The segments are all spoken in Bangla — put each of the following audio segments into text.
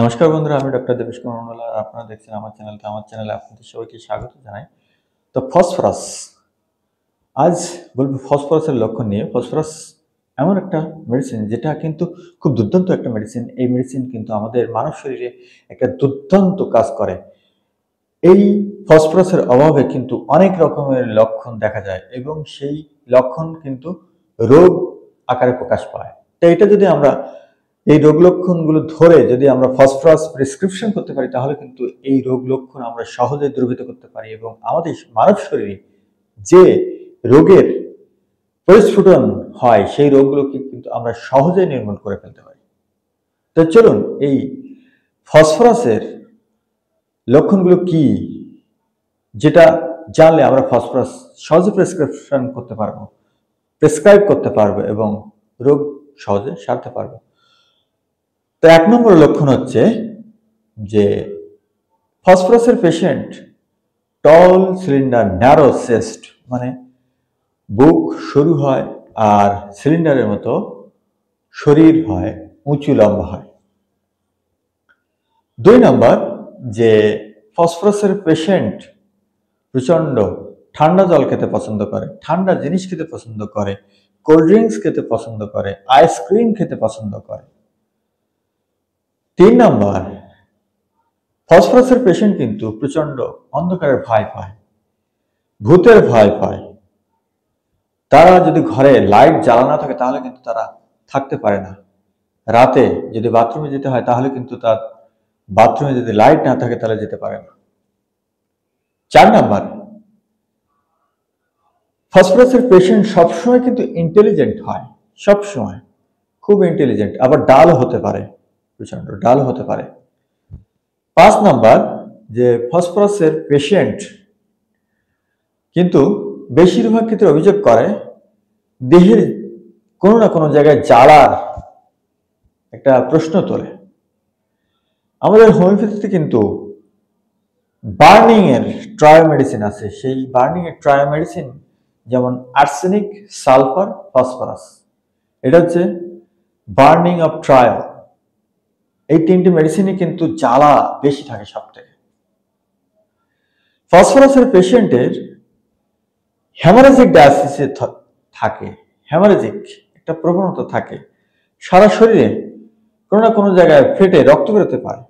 নমস্কার বন্ধুরা, আমি ডক্টর দেবেশ কুমার মন্ডল আর আপনারা দেখছেন আমার চ্যানেলকে। আমার চ্যানেলে আপনাদের সবাইকে স্বাগত জানাই। তো ফসফরাস, আজ বলবো ফসফরাসের লক্ষণ নিয়ে। ফসফরাস এমন একটা মেডিসিন যেটা কিন্তু খুব দুর্দান্ত একটা মেডিসিন। এই মেডিসিন কিন্তু আমাদের মানব শরীরে একটা দুর্দান্ত কাজ করে। এই ফসফরাসের অভাবে কিন্তু অনেক রকমের লক্ষণ দেখা যায় এবং সেই লক্ষণ কিন্তু রোগ আকারে প্রকাশ পায়। তো এটা যদি আমরা এই রোগ লক্ষণগুলো ধরে যদি আমরা ফসফরাস প্রেসক্রিপশন করতে পারি, তাহলে কিন্তু এই রোগ লক্ষণ আমরা সহজে দূরীভূত করতে পারি এবং আমাদের মানব শরীরে যে রোগের পরিস্ফুটন হয় সেই রোগগুলোকে কিন্তু আমরা সহজে নির্মূল করে ফেলতে পারি। তো চলুন এই ফসফরাসের লক্ষণগুলো কি, যেটা জানলে আমরা ফসফরাস সহজে প্রেসক্রাইব করতে পারবো এবং রোগ সহজে সারতে পারবো। তো 1 নম্বর লক্ষণ হচ্ছে যে ফসফরাসের পেশেন্ট টল সিলিন্ডার ন্যারো চেস্ট, মানে বুক সরু হয় আর সিলিন্ডারের মতো শরীর হয়, উঁচু লম্বা হয়। 2 নম্বর যে ফসফরাসের পেশেন্ট প্রচন্ড ঠান্ডা জল খেতে পছন্দ করে, ঠান্ডা জিনিস খেতে পছন্দ করে, কোল্ড ড্রিঙ্কস খেতে পছন্দ করে, আইসক্রিম খেতে পছন্দ করে। 3 নম্বর, ফসফরাসের পেশেন্ট কিন্তু প্রচন্ড অন্ধকারের ভয় পায়, ভূতের ভয় পায়। তারা যদি ঘরে লাইট জ্বালানো থাকে তাহলে কিন্তু তারা থাকতে পারে না। রাতে যদি বাথরুমে যেতে হয় তাহলে কিন্তু তার বাথরুমে যদি লাইট না থাকে তাহলে যেতে পারে না। 4 নম্বর, ফসফরাসের পেশেন্ট সবসময় কিন্তু ইন্টেলিজেন্ট হয়, সবসময় খুব ইন্টেলিজেন্ট, আবার ডাল হতে পারে, প্রচন্ড ডাল হতে পারে। 5 নম্বর যে ফসফরাসের পেশেন্ট কিন্তু বেশিরভাগ ক্ষেত্রে অভিযোগ করে দেহের কোনো না কোনো জায়গায় জ্বালার একটা প্রশ্ন তোলে। আমাদের হোমিওপ্যাথিতে কিন্তু বার্নিং এর ট্রায়াল মেডিসিন আছে। সেই বার্নিং এর ট্রায়াল মেডিসিন যেমন আর্সেনিক, সালফার, ফসফরাস, এটা হচ্ছে বার্নিং অফ ট্রায়াল। এই 3টি মেডিসিনে কিন্তু জ্বালা বেশি থাকে সব থেকে। ফসফরাসের পেশেন্টের হেমারেজিক ডায়াসিসে থাকে, হেমারেজিক একটা প্রবণতা থাকে, সারা শরীরে কোনো না কোনো জায়গায় ফেটে রক্ত বেরোতে পারে।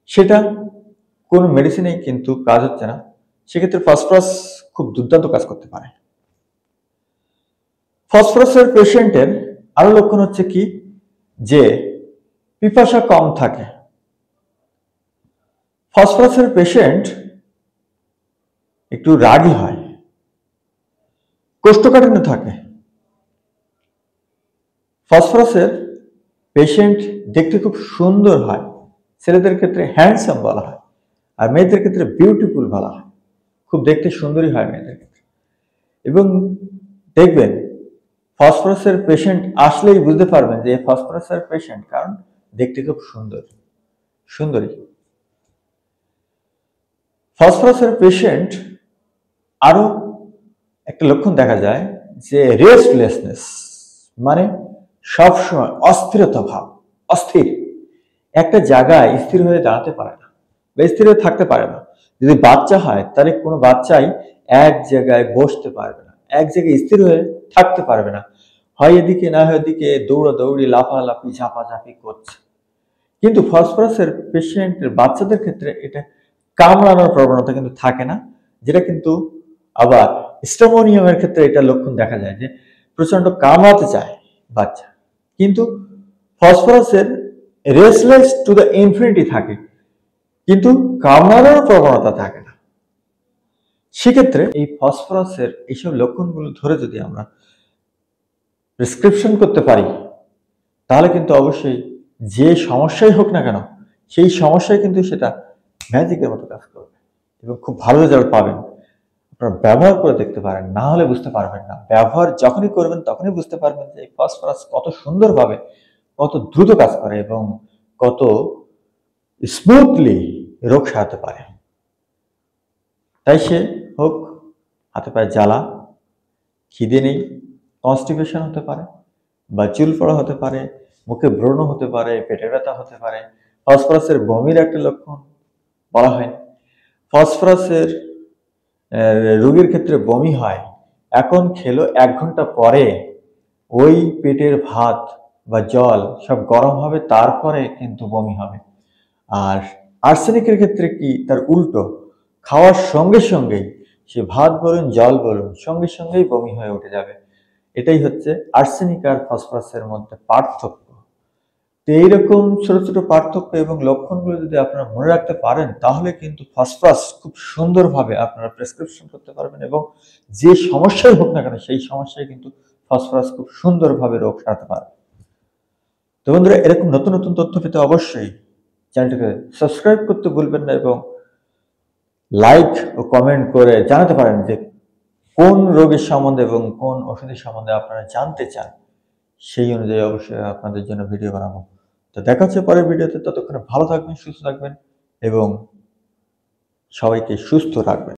সেটা কোনো মেডিসিনে কিন্তু কাজ হচ্ছে না, সেক্ষেত্রে ফসফরাস খুব দুর্দান্ত কাজ করতে পারে। ফসফরাসের পেশেন্টের আরো লক্ষণ হচ্ছে কি, যে পিপাসা কম থাকে। ফসফরাসের পেশেন্ট একটু রাগী হয়, কোষ্ঠকাঠিন্য থাকে। ফসফরাসের পেশেন্ট দেখতে খুব সুন্দর হয়, ছেলেদের ক্ষেত্রে হ্যান্ডসাম বলা হয় আর মেয়েদের ক্ষেত্রে বিউটিফুল বলা হয়, খুব দেখতে সুন্দরী হয় মেয়েদের ক্ষেত্রে। এবং দেখবেন ফসফরাসের পেশেন্ট আসলেই বুঝতে পারবেন যে ফসফরাসের পেশেন্ট, কারণ দেখতে খুব সুন্দরী। ফসফরাসের পেশেন্ট আরো একটা লক্ষণ দেখা যায় যে রেস্টলেসনেস, মানে সবসময় অস্থিরতা ভাব, অস্থির, একটা জায়গায় স্থির হয়ে দাঁড়াতে পারে না বা স্থির হয়ে থাকতে পারে না। যদি বাচ্চা হয় তাহলে কোনো বাচ্চাই এক জায়গায় বসতে পারবে না, এক জায়গায় স্থির হয়ে থাকতে পারবে না, হয় এদিকে না হয় ওদিকে দৌড়াদৌড়ি, লাফালাফি, ঝাপাঝাপি করছে। কিন্তু ফসফরাসের পেশেন্টের বাচ্চাদের ক্ষেত্রে এটা কামড়ানোর প্রবণতা কিন্তু থাকে না, যেটা কিন্তু আবার স্টেমোনিয়ামের ক্ষেত্রে এটা লক্ষণ দেখা যায় যে প্রচন্ড কামড়াতে চায় বাচ্চা, কিন্তু ফসফরাসের রেসলেস টু দ্য ইনফিনিটি থাকে, কিন্তু কামড়ানোর প্রবণতা থাকে না। সেক্ষেত্রে এই ফসফরাসের এইসব লক্ষণগুলো ধরে যদি আমরা প্রেসক্রিপশন করতে পারি, তাহলে কিন্তু অবশ্যই যে সমস্যাই হোক না কেন সেই সমস্যায় কিন্তু সেটা ম্যাজিকের মতো কাজ করবে এবং খুব ভালো রেজাল্ট পাবেন। আপনারা ব্যবহার করে দেখতে পারেন, না হলে বুঝতে পারবেন না। ব্যবহার যখনই করবেন তখনই বুঝতে পারবেন যে ফসফরাস কত সুন্দরভাবে, কত দ্রুত কাজ করে এবং কত স্মুথলি রোগ সারাতে পারে। তাই সে হোক হাতে পায়ে জ্বালা, খিদে নেই, কনস্টিপেশন হতে পারে বা চুল পড়া হতে পারে, মুখে ব্রণ হতে পারে, পেটে ব্যথা হতে পারে, ফসফরাসের বমির একটা লক্ষণ বলা হয়। ফসফরাসের রোগীর ক্ষেত্রে বমি হয়, এখন খেলো 1 ঘন্টা পরে ওই পেটের ভাত বা জল সব গরম হবে, তারপরে কিন্তু বমি হবে। আর আর্সেনিকের ক্ষেত্রে কি তার উল্টো, খাওয়ার সঙ্গে সঙ্গেই সে ভাত বলুন জল বলুন সঙ্গে সঙ্গেই বমি হয়ে উঠে যাবে। এটাই হচ্ছে আর্সেনিক আর ফসফরাসের মধ্যে পার্থক্য। তো এইরকম ছোট ছোট পার্থক্য এবং লক্ষণগুলো যদি আপনারা মনে রাখতে পারেন, তাহলে কিন্তু ফসফরাস খুব সুন্দরভাবে আপনারা প্রেসক্রিপশন করতে পারবেন এবং যে সমস্যাই হোক না কেন সেই সমস্যায় কিন্তু ফসফরাস খুব সুন্দরভাবে রোগ সারাতে পারে। তো বন্ধুরা, এরকম নতুন নতুন তথ্য পেতে অবশ্যই চ্যানেলটিকে সাবস্ক্রাইব করতে ভুলবেন না এবং লাইক ও কমেন্ট করে জানাতে পারেন যে কোন রোগের সম্বন্ধে এবং কোন ওষুধের সম্বন্ধে আপনারা জানতে চান। সেই অনুযায়ী অবশ্যই আপনাদের জন্য ভিডিও বানাবো। তো দেখা হচ্ছে পরের ভিডিওতে। ততক্ষণে ভালো থাকবেন, সুস্থ থাকবেন এবং সবাইকে সুস্থ রাখবেন।